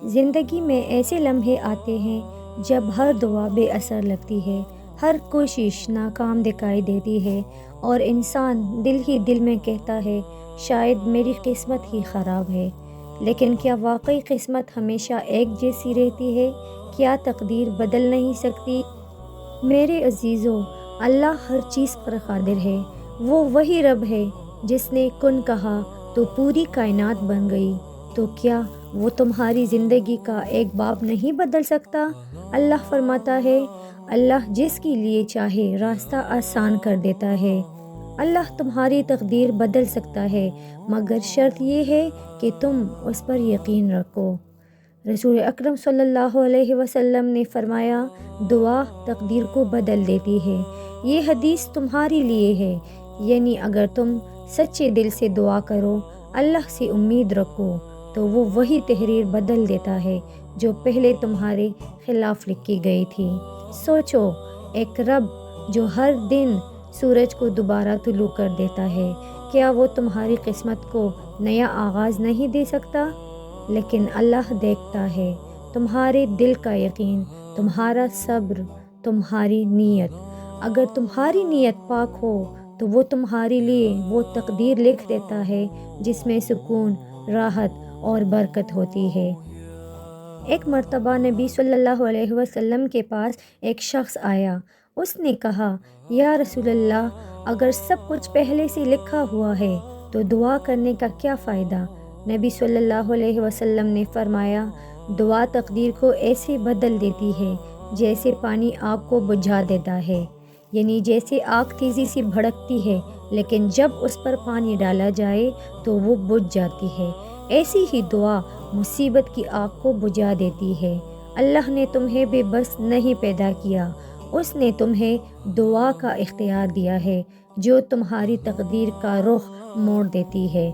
زندگی میں ایسے لمحے آتے ہیں جب ہر دعا بے اثر لگتی ہے، ہر کوشش ناکام دکھائی دیتی ہے اور انسان دل ہی دل میں کہتا ہے شاید میری قسمت ہی خراب ہے۔ لیکن کیا واقعی قسمت ہمیشہ ایک جیسی رہتی ہے؟ کیا تقدیر بدل نہیں سکتی؟ میرے عزیزو، اللہ ہر چیز پر قادر ہے۔ وہ وہی رب ہے جس نے کن کہا تو پوری کائنات بن گئی۔ تو کیا وہ تمہاری زندگی کا ایک باب نہیں بدل سکتا؟ اللہ فرماتا ہے، اللہ جس کے لیے چاہے راستہ آسان کر دیتا ہے۔ اللہ تمہاری تقدیر بدل سکتا ہے، مگر شرط یہ ہے کہ تم اس پر یقین رکھو۔ رسول اکرم صلی اللہ علیہ وسلم نے فرمایا، دعا تقدیر کو بدل دیتی ہے۔ یہ حدیث تمہاری لیے ہے، یعنی اگر تم سچے دل سے دعا کرو، اللہ سے امید رکھو، تو وہ وہی تحریر بدل دیتا ہے جو پہلے تمہارے خلاف لکھی گئی تھی۔ سوچو، ایک رب جو ہر دن سورج کو دوبارہ طلوع کر دیتا ہے، کیا وہ تمہاری قسمت کو نیا آغاز نہیں دے سکتا؟ لیکن اللہ دیکھتا ہے تمہارے دل کا یقین، تمہارا صبر، تمہاری نیت۔ اگر تمہاری نیت پاک ہو تو وہ تمہارے لیے وہ تقدیر لکھ دیتا ہے جس میں سکون، راحت اور برکت ہوتی ہے۔ ایک مرتبہ نبی صلی اللہ علیہ وسلم کے پاس ایک شخص آیا۔ اس نے کہا، یا رسول اللہ، اگر سب کچھ پہلے سے لکھا ہوا ہے تو دعا کرنے کا کیا فائدہ؟ نبی صلی اللہ علیہ وسلم نے فرمایا، دعا تقدیر کو ایسے بدل دیتی ہے جیسے پانی آگ کو بجھا دیتا ہے، یعنی جیسے آگ تیزی سے بھڑکتی ہے لیکن جب اس پر پانی ڈالا جائے تو وہ بجھ جاتی ہے، ایسی ہی دعا مصیبت کی آگ کو بجھا دیتی ہے۔ اللہ نے تمہیں بے بس نہیں پیدا کیا، اس نے تمہیں دعا کا اختیار دیا ہے جو تمہاری تقدیر کا رخ موڑ دیتی ہے۔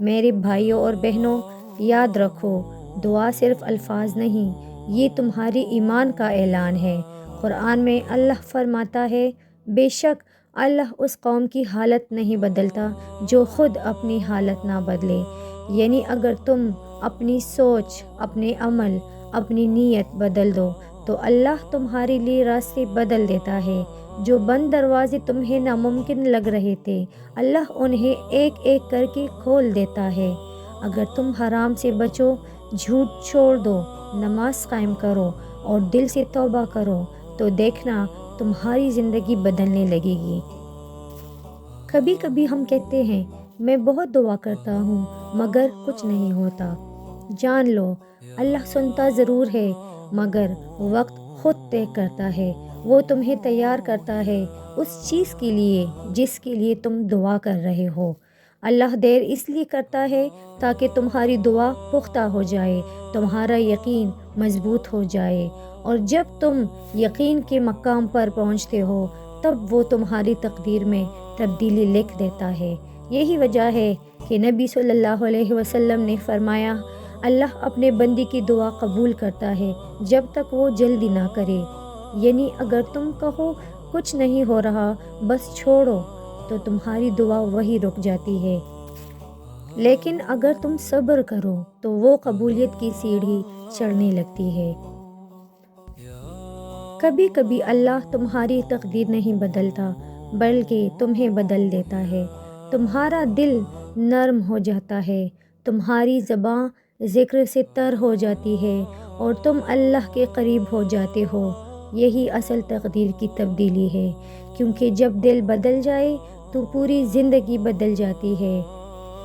میرے بھائیوں اور بہنوں، یاد رکھو، دعا صرف الفاظ نہیں، یہ تمہاری ایمان کا اعلان ہے۔ قرآن میں اللہ فرماتا ہے، بے شک اللہ اس قوم کی حالت نہیں بدلتا جو خود اپنی حالت نہ بدلے۔ یعنی اگر تم اپنی سوچ، اپنے عمل، اپنی نیت بدل دو تو اللہ تمہارے لیے راستے بدل دیتا ہے۔ جو بند دروازے تمہیں ناممکن لگ رہے تھے، اللہ انہیں ایک ایک کر کے کھول دیتا ہے۔ اگر تم حرام سے بچو، جھوٹ چھوڑ دو، نماز قائم کرو اور دل سے توبہ کرو تو دیکھنا تمہاری زندگی بدلنے لگے گی۔ کبھی کبھی ہم کہتے ہیں، میں بہت دعا کرتا ہوں مگر کچھ نہیں ہوتا۔ جان لو، اللہ سنتا ضرور ہے مگر وقت خود طے کرتا ہے۔ وہ تمہیں تیار کرتا ہے اس چیز کے لیے جس کے لیے تم دعا کر رہے ہو۔ اللہ دیر اس لیے کرتا ہے تاکہ تمہاری دعا پختہ ہو جائے، تمہارا یقین مضبوط ہو جائے، اور جب تم یقین کے مقام پر پہنچتے ہو تب وہ تمہاری تقدیر میں تبدیلی لکھ دیتا ہے۔ یہی وجہ ہے کہ نبی صلی اللہ علیہ وسلم نے فرمایا، اللہ اپنے بندے کی دعا قبول کرتا ہے جب تک وہ جلدی نہ کرے۔ یعنی اگر تم کہو کچھ نہیں ہو رہا، بس چھوڑو، تو تمہاری دعا وہی رک جاتی ہے۔ لیکن اگر تم صبر کرو تو وہ قبولیت کی سیڑھی چڑھنے لگتی ہے۔ کبھی کبھی اللہ تمہاری تقدیر نہیں بدلتا بلکہ تمہیں بدل دیتا ہے۔ تمہارا دل نرم ہو جاتا ہے، تمہاری زبان ذکر سے تر ہو جاتی ہے اور تم اللہ کے قریب ہو جاتے ہو۔ یہی اصل تقدیر کی تبدیلی ہے، کیونکہ جب دل بدل جائے تو پوری زندگی بدل جاتی ہے۔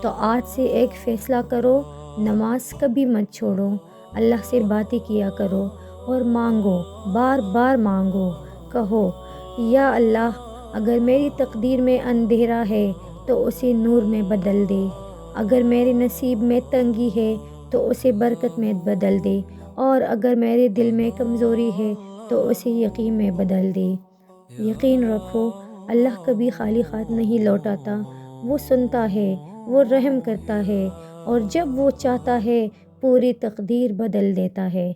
تو آج سے ایک فیصلہ کرو، نماز کبھی مت چھوڑو، اللہ سے باتیں کیا کرو اور مانگو، بار بار مانگو۔ کہو، یا اللہ، اگر میری تقدیر میں اندھیرا ہے تو اسے نور میں بدل دے، اگر میرے نصیب میں تنگی ہے تو اسے برکت میں بدل دے، اور اگر میرے دل میں کمزوری ہے تو اسے یقین میں بدل دے۔ یقین رکھو، اللہ کبھی خالی ہاتھ نہیں لوٹاتا، وہ سنتا ہے، وہ رحم کرتا ہے، اور جب وہ چاہتا ہے پوری تقدیر بدل دیتا ہے۔